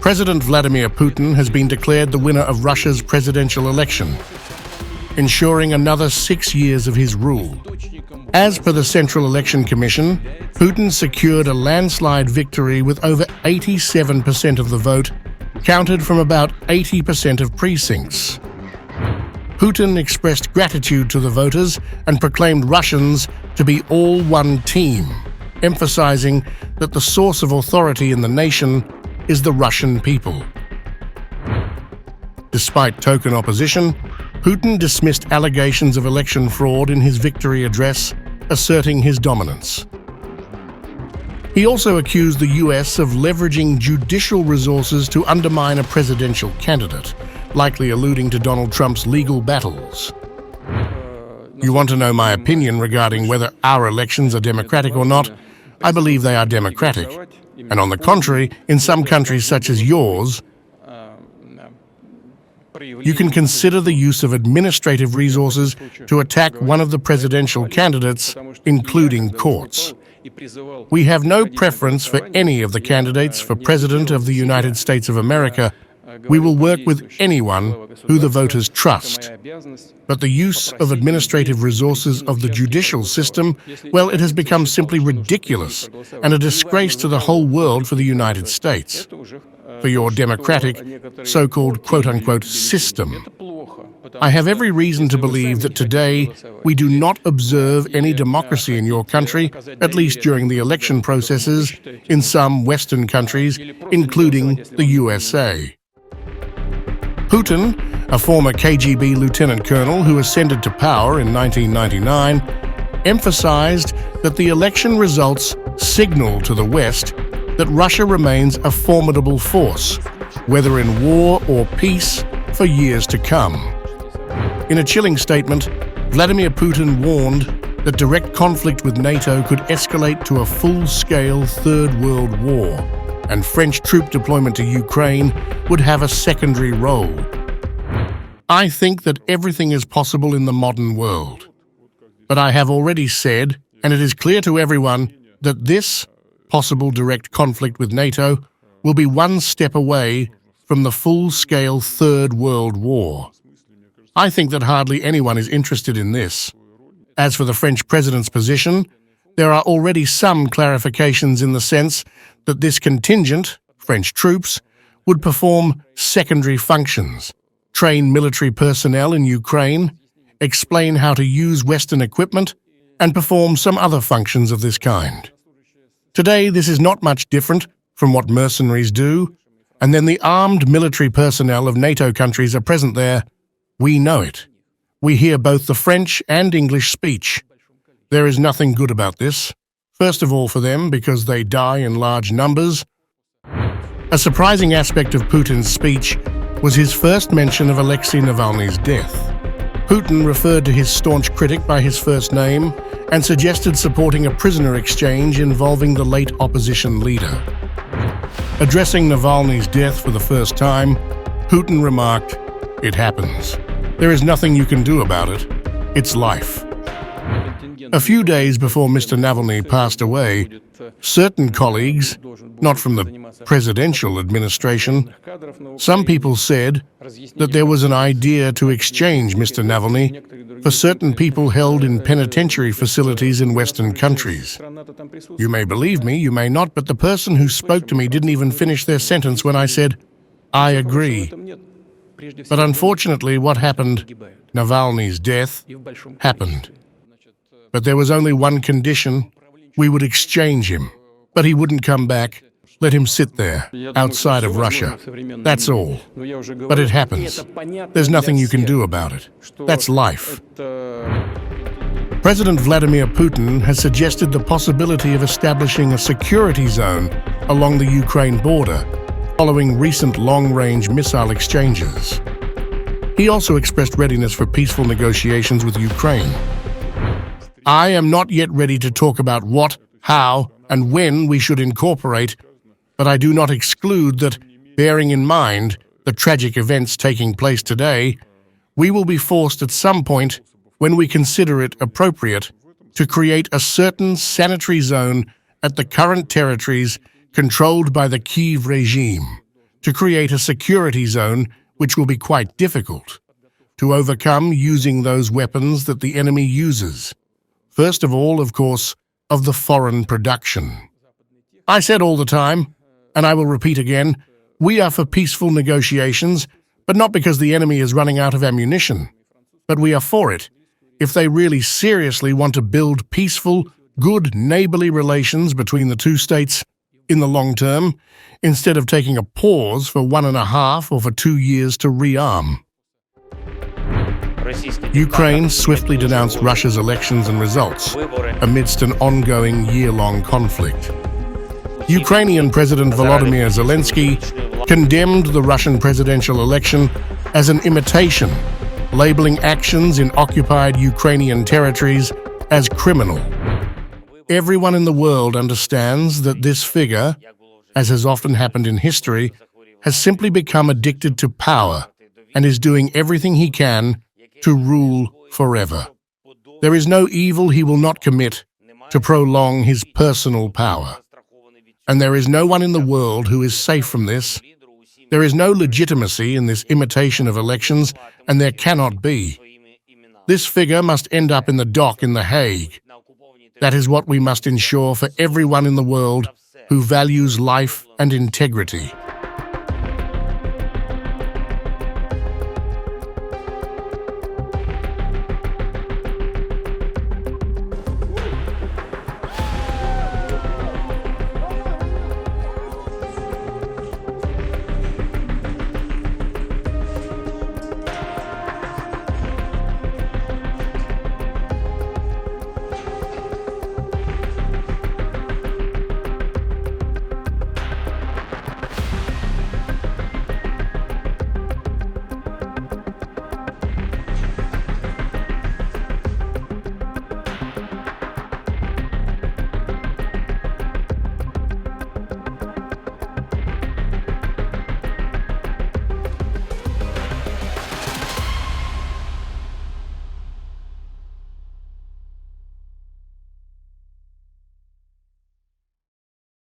President Vladimir Putin has been declared the winner of Russia's presidential election, ensuring another 6 years of his rule. As per the Central Election Commission, Putin secured a landslide victory with over 87% of the vote, counted from about 80% of precincts. Putin expressed gratitude to the voters and proclaimed Russians to be all one team, emphasizing that the source of authority in the nation is the Russian people. Despite token opposition, Putin dismissed allegations of election fraud in his victory address, asserting his dominance. He also accused the US of leveraging judicial resources to undermine a presidential candidate, likely alluding to Donald Trump's legal battles. You want to know my opinion regarding whether our elections are democratic or not? I believe they are democratic. And on the contrary, in some countries such as yours, you can consider the use of administrative resources to attack one of the presidential candidates, including courts. We have no preference for any of the candidates for President of the United States of America. We will work with anyone who the voters trust. But the use of administrative resources of the judicial system, well, it has become simply ridiculous and a disgrace to the whole world for the United States, for your democratic, so-called quote-unquote system. I have every reason to believe that today we do not observe any democracy in your country, at least during the election processes in some Western countries, including the USA. Putin, a former KGB lieutenant colonel who ascended to power in 1999, emphasized that the election results signal to the West that Russia remains a formidable force, whether in war or peace, for years to come. In a chilling statement, Vladimir Putin warned that direct conflict with NATO could escalate to a full-scale Third World War, and French troop deployment to Ukraine would have a secondary role. I think that everything is possible in the modern world. But I have already said, and it is clear to everyone, that this possible direct conflict with NATO will be one step away from the full-scale Third World War. I think that hardly anyone is interested in this. As for the French president's position, there are already some clarifications in the sense that this contingent, French troops, would perform secondary functions, train military personnel in Ukraine, explain how to use Western equipment, and perform some other functions of this kind. Today, this is not much different from what mercenaries do, and then the armed military personnel of NATO countries are present there. We know it. We hear both the French and English speech. There is nothing good about this. First of all for them, because they die in large numbers. A surprising aspect of Putin's speech was his first mention of Alexei Navalny's death. Putin referred to his staunch critic by his first name and suggested supporting a prisoner exchange involving the late opposition leader. Addressing Navalny's death for the first time, Putin remarked, "It happens. There is nothing you can do about it. It's life." A few days before Mr. Navalny passed away, certain colleagues, not from the presidential administration, some people said that there was an idea to exchange Mr. Navalny for certain people held in penitentiary facilities in Western countries. You may believe me, you may not, but the person who spoke to me didn't even finish their sentence when I said, "I agree." But unfortunately, what happened, Navalny's death, happened. But there was only one condition: we would exchange him. But he wouldn't come back. Let him sit there, outside of Russia. That's all. But it happens. There's nothing you can do about it. That's life. President Vladimir Putin has suggested the possibility of establishing a security zone along the Ukraine border, following recent long-range missile exchanges. He also expressed readiness for peaceful negotiations with Ukraine. I am not yet ready to talk about what, how, and when we should incorporate, but I do not exclude that, bearing in mind the tragic events taking place today, we will be forced at some point, when we consider it appropriate, to create a certain sanitary zone at the current territories controlled by the Kyiv regime, to create a security zone which will be quite difficult to overcome using those weapons that the enemy uses. First of all, of course, of the foreign production. I said all the time, and I will repeat again, we are for peaceful negotiations, but not because the enemy is running out of ammunition. But we are for it if they really seriously want to build peaceful, good neighborly relations between the two states in the long term, instead of taking a pause for 1.5 or for 2 years to rearm. Ukraine swiftly denounced Russia's elections and results amidst an ongoing year-long conflict. Ukrainian President Vladimir Zelenskyy condemned the Russian presidential election as an imitation, labeling actions in occupied Ukrainian territories as criminal. Everyone in the world understands that this figure, as has often happened in history, has simply become addicted to power and is doing everything he can to rule forever. There is no evil he will not commit to prolong his personal power. And there is no one in the world who is safe from this. There is no legitimacy in this imitation of elections, and there cannot be. This figure must end up in the dock in The Hague. That is what we must ensure for everyone in the world who values life and integrity.